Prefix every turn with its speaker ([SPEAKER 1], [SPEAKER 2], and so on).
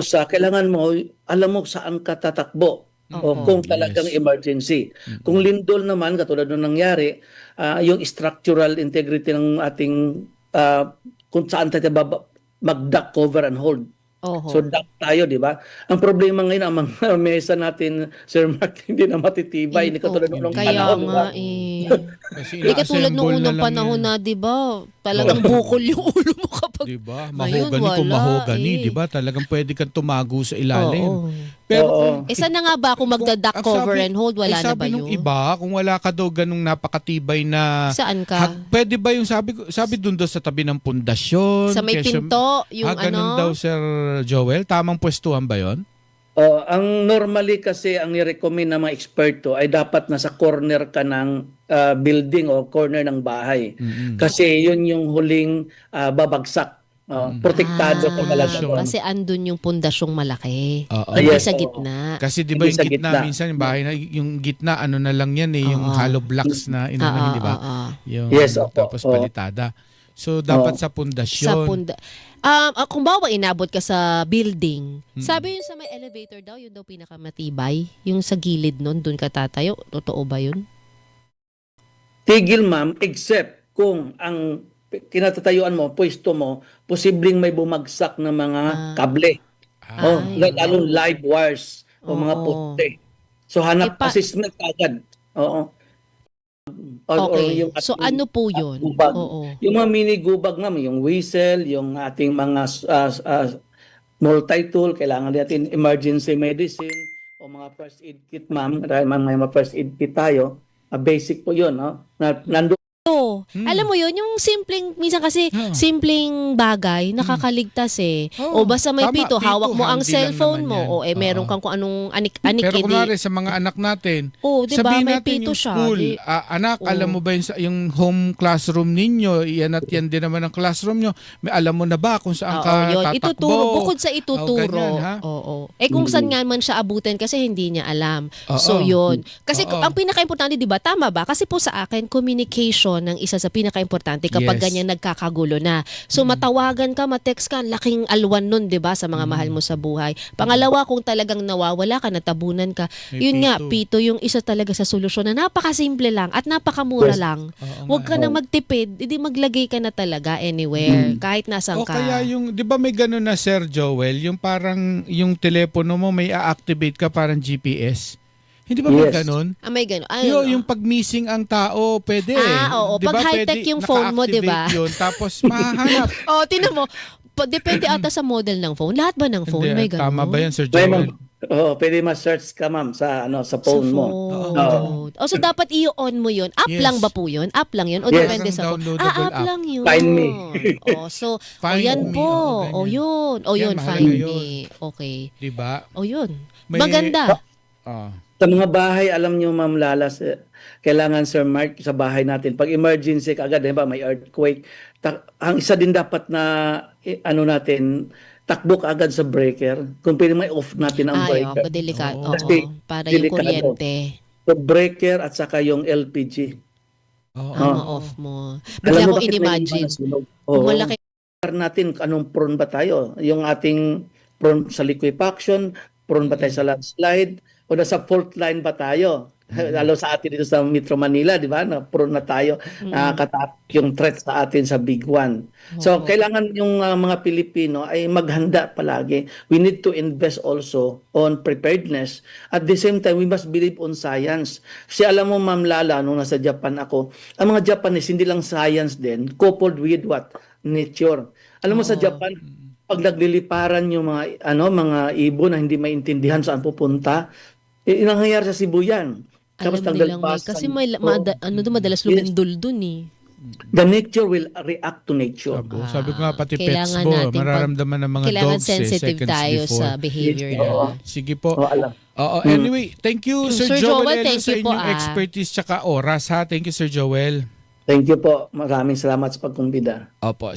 [SPEAKER 1] Kailangan mo, alam mo saan ka tatakbo o kung talagang
[SPEAKER 2] Yes.
[SPEAKER 1] emergency. Kung lindol naman, katulad nung nangyari, yung structural integrity ng ating, kung saan tayo mag-duck, cover and hold. So
[SPEAKER 3] Oho.
[SPEAKER 1] duck tayo, di ba? Ang problema ngayon, ang mga mesa natin, Sir Mark, hindi na matitibay. Hindi katulad nung
[SPEAKER 2] Hindi.
[SPEAKER 3] Kaya
[SPEAKER 1] panahon, di ba?
[SPEAKER 3] nga eh.
[SPEAKER 2] Kasi
[SPEAKER 3] Hindi katulad nung
[SPEAKER 2] ina-assemble na
[SPEAKER 3] unang
[SPEAKER 2] lang
[SPEAKER 3] panahon
[SPEAKER 2] yan.
[SPEAKER 3] na, 'di ba? Talagang bukol yung ulo mo kapag
[SPEAKER 2] Diba?
[SPEAKER 3] Ngayon,
[SPEAKER 2] Mahogani kung
[SPEAKER 3] wala
[SPEAKER 2] mahogani,
[SPEAKER 3] eh.
[SPEAKER 2] diba? Talagang pwede kang tumago sa ilalim.
[SPEAKER 3] Oo.
[SPEAKER 2] Pero
[SPEAKER 1] Oo.
[SPEAKER 2] kung
[SPEAKER 3] Saan na nga ba kung magda-duck
[SPEAKER 2] ang
[SPEAKER 3] cover
[SPEAKER 2] sabi-
[SPEAKER 3] and hold? Wala
[SPEAKER 2] ay,
[SPEAKER 3] na
[SPEAKER 2] sabi
[SPEAKER 3] ba
[SPEAKER 2] nung
[SPEAKER 3] yun?
[SPEAKER 2] iba, kung wala ka daw ganung napakatibay na
[SPEAKER 3] Saan ka?
[SPEAKER 2] pwede ba yung sabi dun daw sa tabi ng pundasyon?
[SPEAKER 3] Sa may
[SPEAKER 2] Quezon-
[SPEAKER 3] pinto, yung
[SPEAKER 2] ganun daw,
[SPEAKER 3] ano?
[SPEAKER 2] Sir Joel? Tamang pwestuhan ba yon?
[SPEAKER 1] Ang normally kasi ang ni-recommend ng mga eksperto ay dapat nasa corner ka ng building o corner ng bahay. Kasi yun yung huling babagsak. Protektado ka talaga
[SPEAKER 2] pundasyon.
[SPEAKER 1] doon.
[SPEAKER 3] Kasi andun yung pundasyong malaki.
[SPEAKER 2] Oo.
[SPEAKER 3] Hindi
[SPEAKER 1] Yes,
[SPEAKER 3] sa
[SPEAKER 1] oo.
[SPEAKER 3] gitna.
[SPEAKER 2] Kasi di ba
[SPEAKER 1] Hindi
[SPEAKER 2] yung
[SPEAKER 1] sa
[SPEAKER 2] gitna,
[SPEAKER 1] gitna.
[SPEAKER 2] minsan yung bahay na yung gitna ano na lang yan yung
[SPEAKER 3] Oo.
[SPEAKER 2] hollow blocks na inaano, di ba? Yung
[SPEAKER 1] Yes, opo.
[SPEAKER 2] tapos
[SPEAKER 1] Oo.
[SPEAKER 2] palitada. So dapat sa
[SPEAKER 3] Sa
[SPEAKER 2] pundasyon.
[SPEAKER 3] kung bawa inabot ka sa building, sabi yun sa may elevator daw, yun daw pinakamatibay. Yung sa gilid nun, dun ka tatayo. Totoo ba yun?
[SPEAKER 1] Tigil ma'am, except kung ang kinatatayuan mo, pwesto mo, posibleng may bumagsak na mga kable.
[SPEAKER 3] Ay,
[SPEAKER 1] Lalong live wires o mga
[SPEAKER 3] Oo.
[SPEAKER 1] poste. So hanap assessment agad. Oo. Or
[SPEAKER 3] Okay.
[SPEAKER 1] yung
[SPEAKER 3] So
[SPEAKER 1] ating
[SPEAKER 3] ano po yun?
[SPEAKER 1] gubag.
[SPEAKER 3] Oo.
[SPEAKER 1] Yung mga mini gubag naman, yung whistle, yung ating mga multi-tool, kailangan natin emergency medicine o mga first aid kit, ma'am. Dahil may mga first aid kit tayo. Basic po yun, no? Nandun.
[SPEAKER 3] Alam mo yun, yung minsan kasi simpleng bagay, nakakaligtas eh.
[SPEAKER 2] Oo,
[SPEAKER 3] O basta may
[SPEAKER 2] tama,
[SPEAKER 3] pito, hawak mo ang
[SPEAKER 2] handy lang
[SPEAKER 3] cellphone
[SPEAKER 2] naman
[SPEAKER 3] mo,
[SPEAKER 2] yan.
[SPEAKER 3] o meron
[SPEAKER 2] Oo.
[SPEAKER 3] kang kung anong anik-anik.
[SPEAKER 2] Pero
[SPEAKER 3] eh,
[SPEAKER 2] kunwari sa mga anak natin,
[SPEAKER 3] Oo, di ba?
[SPEAKER 2] sabihin
[SPEAKER 3] May
[SPEAKER 2] natin
[SPEAKER 3] pito
[SPEAKER 2] yung
[SPEAKER 3] siya.
[SPEAKER 2] school,
[SPEAKER 3] Di-
[SPEAKER 2] anak,
[SPEAKER 3] Oo.
[SPEAKER 2] alam mo ba yung home classroom ninyo, yan at yan din naman ang classroom nyo, may alam mo na ba kung saan ka
[SPEAKER 3] yun.
[SPEAKER 2] tatakbo?
[SPEAKER 3] Ituturo. Bukod sa ituturo.
[SPEAKER 2] ganyan, ha?
[SPEAKER 3] Oo. Eh kung saan nga man siya abutin kasi hindi niya alam.
[SPEAKER 2] Oo.
[SPEAKER 3] So yun. Kasi
[SPEAKER 2] Oo.
[SPEAKER 3] ang pinaka-importante, di ba? Tama ba? Kasi po sa akin, communication ang isa sa pinaka-importante kapag
[SPEAKER 2] Yes.
[SPEAKER 3] ganyan nagkakagulo na. So matawagan ka, matext ka, laking alwan nun, di ba? Sa mga mahal mo sa buhay. Pangalawa, kung talagang nawawala ka, natabunan ka,
[SPEAKER 2] May
[SPEAKER 3] yun nga,
[SPEAKER 2] pito.
[SPEAKER 3] pito yung isa talaga sa solusyon na napakasimple lang at napakamura
[SPEAKER 1] Yes.
[SPEAKER 3] lang.
[SPEAKER 2] Oo
[SPEAKER 3] Huwag
[SPEAKER 2] nga.
[SPEAKER 3] ka na magtipid, hindi maglagay ka na talaga anywhere, kahit
[SPEAKER 2] O
[SPEAKER 3] nasan ka.
[SPEAKER 2] kaya yung, di ba may gano'n na Sir Joel, yung parang yung telepono mo may a-activate ka parang GPS? Hindi ba may
[SPEAKER 1] Yes.
[SPEAKER 2] gano'n?
[SPEAKER 3] May gano'n.
[SPEAKER 2] Yung pag missing ang tao, pwede.
[SPEAKER 3] Oo.
[SPEAKER 2] Di ba?
[SPEAKER 3] Pag high-tech
[SPEAKER 2] Pwede
[SPEAKER 3] yung phone mo, di ba?
[SPEAKER 2] naka-activate yun, tapos mahahanap.
[SPEAKER 3] Tinan mo, depende ata sa model ng phone. Lahat ba ng phone
[SPEAKER 2] Hindi,
[SPEAKER 3] may gano'n?
[SPEAKER 2] tama ba yan, Sir
[SPEAKER 1] May
[SPEAKER 2] Joel?
[SPEAKER 1] pwede ma-search ka, ma'am, sa
[SPEAKER 3] Sa
[SPEAKER 1] phone mo.
[SPEAKER 3] phone. So dapat i-on mo yun. App
[SPEAKER 2] Yes.
[SPEAKER 3] lang ba po yun? App lang yun? O
[SPEAKER 1] Yes.
[SPEAKER 3] depende sa phone?
[SPEAKER 2] Downloadable
[SPEAKER 3] App
[SPEAKER 2] app.
[SPEAKER 3] lang yun.
[SPEAKER 1] Find me.
[SPEAKER 3] So,
[SPEAKER 2] Find
[SPEAKER 3] yan
[SPEAKER 2] me,
[SPEAKER 3] po.
[SPEAKER 2] ganyan.
[SPEAKER 3] Yun.
[SPEAKER 2] Yan,
[SPEAKER 3] Yun,
[SPEAKER 2] mahalaga
[SPEAKER 3] find
[SPEAKER 2] yun.
[SPEAKER 3] me. Okay.
[SPEAKER 2] Di ba?
[SPEAKER 3] Yun.
[SPEAKER 2] May-
[SPEAKER 3] Maganda.
[SPEAKER 2] Ah.
[SPEAKER 1] Sa mga bahay, alam nyo, Ma'am Lalas, kailangan, Sir Mark, sa bahay natin, pag emergency kaagad, di ba, may earthquake, ang isa din dapat na, natin, takbo kaagad sa breaker. Kung pwede may off natin ang breaker.
[SPEAKER 3] Delikado.
[SPEAKER 1] Kasi
[SPEAKER 3] Para yung
[SPEAKER 1] delikado.
[SPEAKER 3] kuryente.
[SPEAKER 1] So, breaker at saka yung LPG.
[SPEAKER 3] Ma-off mo.
[SPEAKER 1] Alam
[SPEAKER 3] Bigla
[SPEAKER 1] mo
[SPEAKER 3] ko
[SPEAKER 1] bakit may
[SPEAKER 3] in-imagine.
[SPEAKER 1] nasunog?
[SPEAKER 3] Kung
[SPEAKER 1] Oo.
[SPEAKER 3] malaki
[SPEAKER 1] Natin anong prone ba tayo? Yung ating prone sa liquefaction, prone ba tayo sa landslide, o nasa fault line ba tayo? Lalo sa atin dito sa Metro Manila, di ba? Na prone na tayo, nakakatakot yung threat sa atin sa Big One. So, kailangan yung mga Pilipino ay maghanda palagi. We need to invest also on preparedness. At the same time, we must believe on science. Kasi alam mo, Ma'am Lala, nung nasa Japan ako, ang mga Japanese, hindi lang science din, coupled with what? Nature. Alam mo sa Japan, pag nagliliparan yung mga ibon na hindi maintindihan saan pupunta, nangyayari sa Cebu yan. Tapos
[SPEAKER 3] alam nilang may,
[SPEAKER 1] tanggalpasan.
[SPEAKER 3] kasi may, madalas lumindol dun eh.
[SPEAKER 1] The nature will react to nature.
[SPEAKER 2] Sabi ko nga pati pets
[SPEAKER 3] Kailangan
[SPEAKER 2] mo,
[SPEAKER 3] natin
[SPEAKER 2] mararamdaman ng mga
[SPEAKER 3] Kailangan
[SPEAKER 2] dogs
[SPEAKER 3] sensitive
[SPEAKER 2] seconds
[SPEAKER 3] tayo
[SPEAKER 2] before.
[SPEAKER 3] sa behavior
[SPEAKER 1] Yes,
[SPEAKER 3] nila.
[SPEAKER 1] oo.
[SPEAKER 2] Sige po.
[SPEAKER 1] Alam.
[SPEAKER 2] Anyway, thank you Sir,
[SPEAKER 3] Sir
[SPEAKER 2] Joel,
[SPEAKER 3] Joel,
[SPEAKER 2] Elo,
[SPEAKER 3] thank
[SPEAKER 2] sa
[SPEAKER 3] you po,
[SPEAKER 2] inyong expertise tsaka oras ha. Thank you Sir Joel.
[SPEAKER 1] Thank you po. Maraming salamat sa pagkumbida.
[SPEAKER 2] Opo.